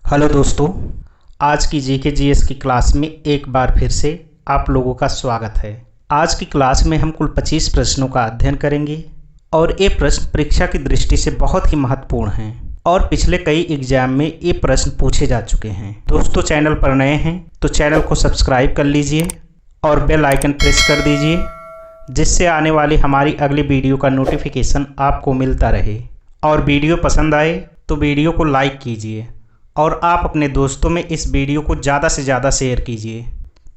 Hello दोस्तों, आज की जीके जीएस की क्लास में एक बार फिर से आप लोगों का स्वागत है। आज की क्लास में हम कुल 25 प्रश्नों का अध्ययन करेंगे और ये प्रश्न परीक्षा की दृष्टि से बहुत ही महत्वपूर्ण हैं और पिछले कई एग्जाम में ये प्रश्न पूछे जा चुके हैं। दोस्तों, चैनल पर नए हैं तो चैनल को सब्सक्राइब कर लीजिए और बेल आइकन प्रेस कर दीजिए, जिससे आने वाली हमारी अगली वीडियो का नोटिफिकेशन आपको मिलता रहे। और वीडियो पसंद आए तो वीडियो को लाइक कीजिए और आप अपने दोस्तों में इस वीडियो को ज़्यादा से ज़्यादा शेयर कीजिए।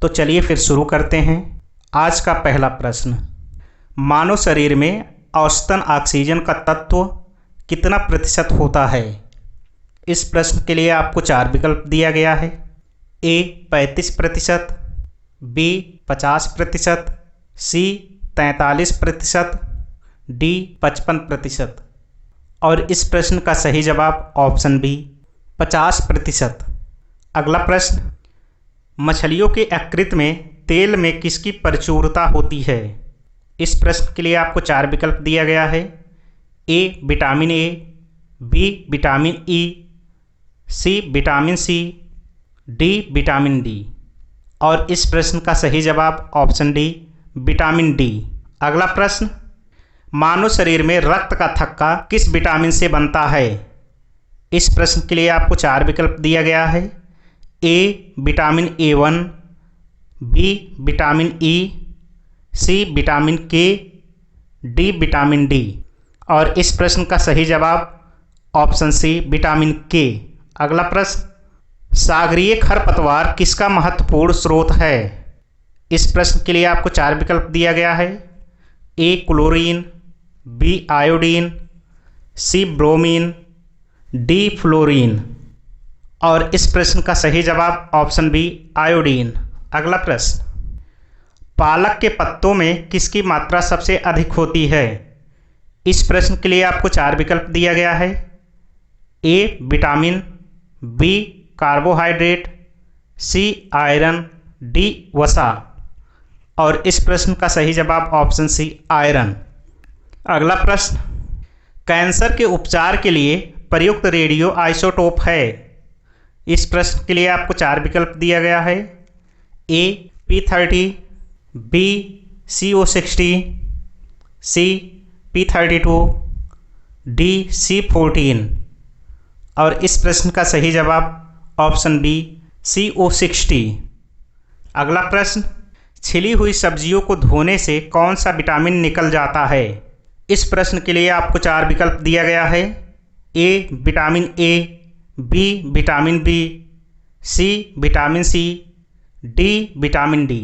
तो चलिए फिर शुरू करते हैं। आज का पहला प्रश्न, मानव शरीर में औसतन ऑक्सीजन का तत्व कितना प्रतिशत होता है? इस प्रश्न के लिए आपको 4 विकल्प दिया गया है। ए 35%, बी 50%, सी 43%, डी 55%। और इस प्रश्न का सही जवाब ऑप्शन बी 50%। अगला प्रश्न, मछलियों के यकृत में तेल में किसकी प्रचुरता होती है? इस प्रश्न के लिए आपको 4 विकल्प दिया गया है। A vitamin A, B vitamin E, C vitamin C, D vitamin D. और इस प्रश्न का सही जवाब ऑप्शन डी विटामिन डी। अगला प्रश्न, मानव शरीर में रक्त का थक्का किस विटामिन से बनता है? इस प्रश्न के लिए आपको 4 विकल्प दिया गया है। A vitamin A1, B vitamin E, C vitamin K, D vitamin D. और इस प्रश्न का सही जवाब ऑप्शन सी विटामिन के। अगला प्रश्न, सागरीय खरपतवार किसका महत्वपूर्ण स्रोत है? इस प्रश्न के लिए आपको 4 विकल्प दिया गया है। ए क्लोरीन, बी आयोडीन, सी ब्रोमीन, डी फ्लोरीन। और इस प्रश्न का सही जवाब ऑप्शन बी आयोडीन। अगला प्रश्न, पालक के पत्तों में किसकी मात्रा सबसे अधिक होती है? इस प्रश्न के लिए आपको 4 विकल्प दिया गया है। A vitamin, B carbohydrate, C iron, D वसा। और इस प्रश्न का सही जवाब ऑप्शन सी आयरन। अगला प्रश्न, कैंसर के उपचार के लिए प्रयुक्त रेडियो आइसोटोप है? इस प्रश्न के लिए आपको 4 विकल्प दिया गया है। ए P30, बी CO60, सी P32, डी C14। और इस प्रश्न का सही जवाब ऑप्शन बी CO60। अगला प्रश्न, छिली हुई सब्जियों को धोने से कौन सा विटामिन निकल जाता है? इस प्रश्न के लिए आपको 4 विकल्प दिया गया है। A vitamin A, B vitamin B, C vitamin C, D vitamin D.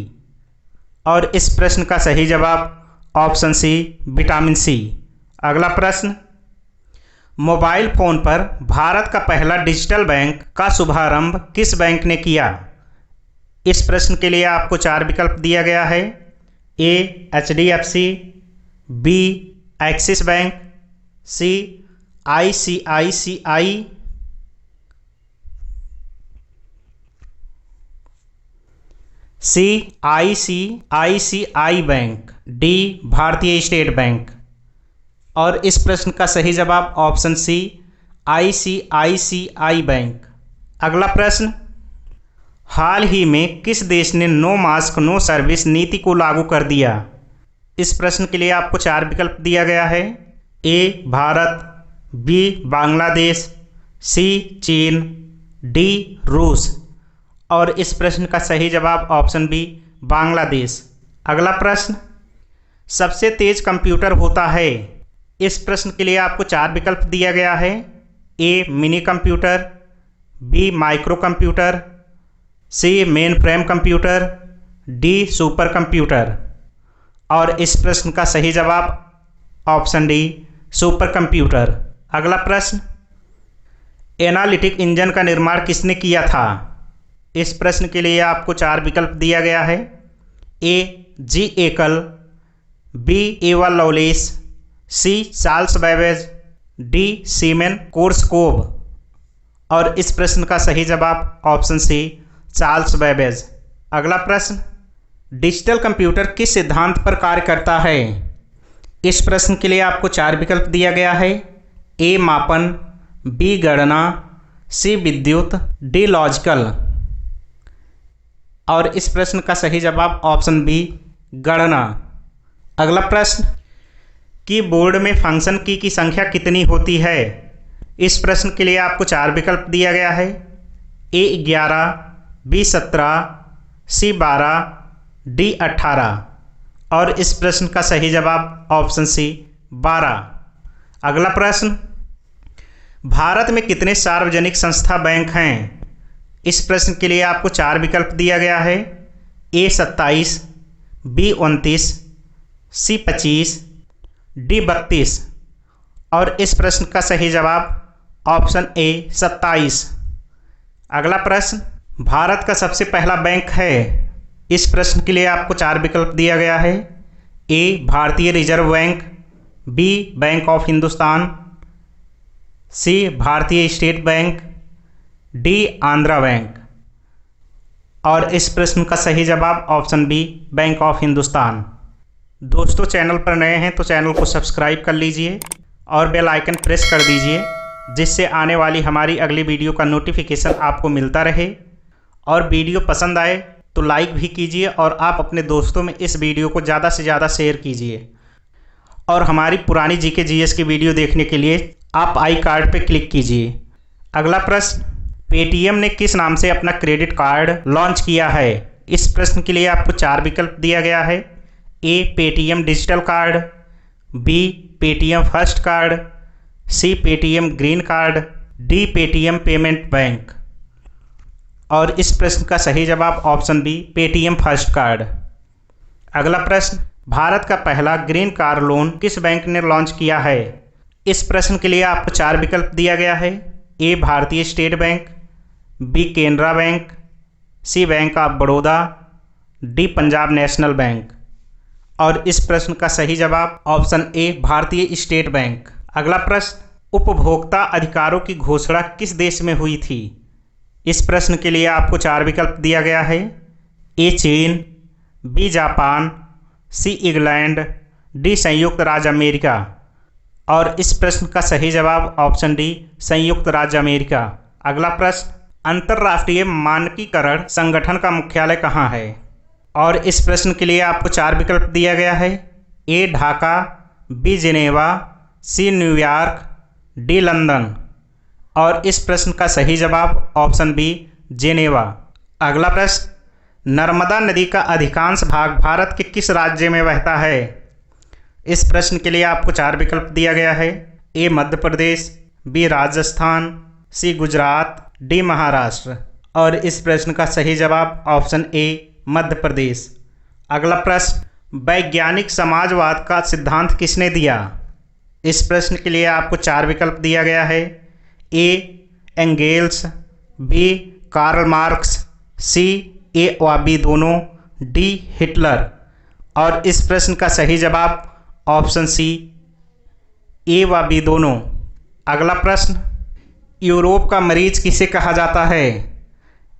और इस प्रश्न का सही जवाब ऑप्शन सी विटामिन सी। अगला प्रश्न, मोबाइल फ़ोन पर भारत का पहला डिजिटल बैंक का शुभारंभ किस बैंक ने किया? इस प्रश्न के लिए आपको 4 विकल्प दिया गया है। ए HDFC, बी एक्सिस बैंक, सी ICICI, सी ICICI बैंक, डी भारतीय स्टेट बैंक। और इस प्रश्न का सही जवाब ऑप्शन सी ICICI बैंक। अगला प्रश्न, हाल ही में किस देश ने नो मास्क नो सर्विस नीति को लागू कर दिया? इस प्रश्न के लिए आपको 4 विकल्प दिया गया है। ए भारत, बी बांग्लादेश, सी चीन, डी रूस। और इस प्रश्न का सही जवाब ऑप्शन बी बांग्लादेश। अगला प्रश्न, सबसे तेज कंप्यूटर होता है? इस प्रश्न के लिए आपको 4 विकल्प दिया गया है। A mini computer, B micro computer, C mainframe computer, D super computer. और इस प्रश्न का सही जवाब ऑप्शन डी सुपर कंप्यूटर। अगला प्रश्न, एनालिटिक इंजन का निर्माण किसने किया था? इस प्रश्न के लिए आपको 4 विकल्प दिया गया है। ए जी एकल, B Ada Lovelace, C Charles Babbage, D सीमेन कोर्सकोव। और इस प्रश्न का सही जवाब ऑप्शन सी चार्ल्स बैबेज। अगला प्रश्न, डिजिटल कंप्यूटर किस सिद्धांत पर कार्य करता है? इस प्रश्न के लिए आपको 4 विकल्प दिया गया है। ए मापन, बी गणना, सी विद्युत, डी लॉजिकल। और इस प्रश्न का सही जवाब ऑप्शन बी गणना। अगला प्रश्न, कीबोर्ड में फंक्शन की संख्या कितनी होती है? इस प्रश्न के लिए आपको 4 विकल्प दिया गया है। ए 11, बी 17, सी 12, डी 18। और इस प्रश्न का सही जवाब ऑप्शन सी 12। अगला प्रश्न, भारत में कितने सार्वजनिक संस्था बैंक हैं? इस प्रश्न के लिए आपको 4 विकल्प दिया गया है। ए 27, बी 29, सी 25, डी 32। और इस प्रश्न का सही जवाब ऑप्शन ए 27। अगला प्रश्न, भारत का सबसे पहला बैंक है? इस प्रश्न के लिए आपको 4 विकल्प दिया गया है। ए भारतीय reserve bank, B bank of Hindustan, C भारतीय state bank, D Andhra bank. और इस प्रश्न का सही जवाब option B bank of Hindustan. दोस्तों, चैनल पर नए हैं तो चैनल को सब्सक्राइब कर लीजिए और बेल आइकन प्रेस कर दीजिए, जिससे आने वाली हमारी अगली वीडियो का नोटिफिकेशन आपको मिलता रहे। और वीडियो पसंद आए तो लाइक भी कीजिए और आप अपने दोस्तों में इस वीडियो को ज़्यादा से ज़्यादा शेयर कीजिए। और हमारी पुरानी जीके जीएस की वीडियो देखने के लिए आप आई कार्ड पर क्लिक कीजिए। अगला प्रश्न, पेटीएम ने किस नाम से अपना क्रेडिट कार्ड लॉन्च किया है? इस प्रश्न के लिए आपको 4 विकल्प दिया गया है। A Paytm digital card, B Paytm first card, C Paytm green card, D Paytm payment bank. और इस प्रश्न का सही जवाब option B Paytm first card. अगला प्रश्न, भारत का पहला ग्रीन कार लोन किस बैंक ने लॉन्च किया है? इस प्रश्न के लिए आपको 4 विकल्प दिया गया है। ए भारतीय state bank, B Canara bank, C bank of Baroda, D Punjab national bank. और इस प्रश्न का सही जवाब ऑप्शन ए भारतीय स्टेट बैंक। अगला प्रश्न, उपभोक्ता अधिकारों की घोषणा किस देश में हुई थी? इस प्रश्न के लिए आपको 4 विकल्प दिया गया है। ए चीन, B Japan, C England, D संयुक्त राज्य अमेरिका। और इस प्रश्न का सही जवाब ऑप्शन डी संयुक्त राज्य अमेरिका। अगला प्रश्न, अंतर्राष्ट्रीय मानकीकरण संगठन का मुख्यालय कहाँ है? और इस प्रश्न के लिए आपको 4 विकल्प दिया गया है। A Dhaka, B Geneva, C New York, D London. और इस प्रश्न का सही जवाब ऑप्शन बी जिनेवा। अगला प्रश्न, नर्मदा नदी का अधिकांश भाग भारत के किस राज्य में बहता है? इस प्रश्न के लिए आपको 4 विकल्प दिया गया है। ए मध्य प्रदेश, बी राजस्थान, सी गुजरात, डी महाराष्ट्र। और इस प्रश्न का सही जवाब ऑप्शन ए मध्य प्रदेश। अगला प्रश्न, वैज्ञानिक समाजवाद का सिद्धांत किसने दिया? इस प्रश्न के लिए आपको 4 विकल्प दिया गया है। ए एंगेल्स, बी कार्ल मार्क्स, सी ए व बी दोनों, डी हिटलर। और इस प्रश्न का सही जवाब ऑप्शन सी ए व बी दोनों। अगला प्रश्न, यूरोप का मरीज किसे कहा जाता है?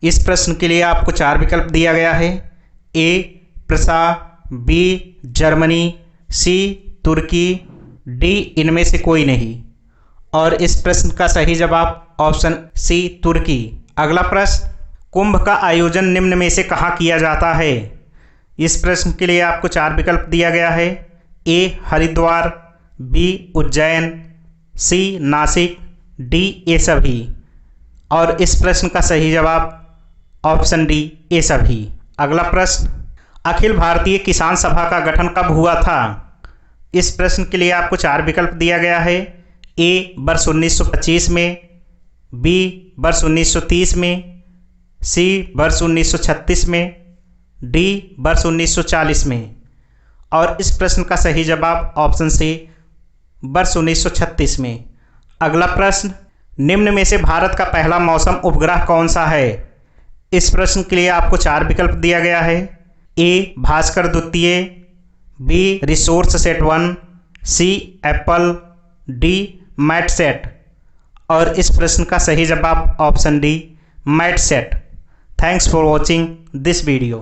इस प्रश्न के लिए आपको 4 विकल्प दिया गया है। ए प्रसा, बी जर्मनी, सी तुर्की, डी इनमें से कोई नहीं। और इस प्रश्न का सही जवाब ऑप्शन सी तुर्की। अगला प्रश्न, कुंभ का आयोजन निम्न में से कहाँ किया जाता है? इस प्रश्न के लिए आपको 4 विकल्प दिया गया है। ए हरिद्वार, बी उज्जैन, सी नासिक, डी ये सभी। और इस प्रश्न का सही जवाब ऑप्शन डी ये सभी। अगला प्रश्न, अखिल भारतीय किसान सभा का गठन कब हुआ था? इस प्रश्न के लिए आपको 4 विकल्प दिया गया है। ए वर्ष 1925 में, बी वर्ष 1930 में, सी वर्ष 1936 में, डी वर्ष 1940 में। और इस प्रश्न का सही जवाब ऑप्शन सी वर्ष 1936 में। अगला प्रश्न, निम्न में से भारत का पहला मौसम उपग्रह कौन सा है? इस प्रश्न के लिए आपको 4 विकल्प दिया गया है। ए भास्कर द्वितीय, B resource sat 1, C Apple, D Metsat. और इस प्रश्न का सही जवाब option D Metsat. Thanks for watching this video.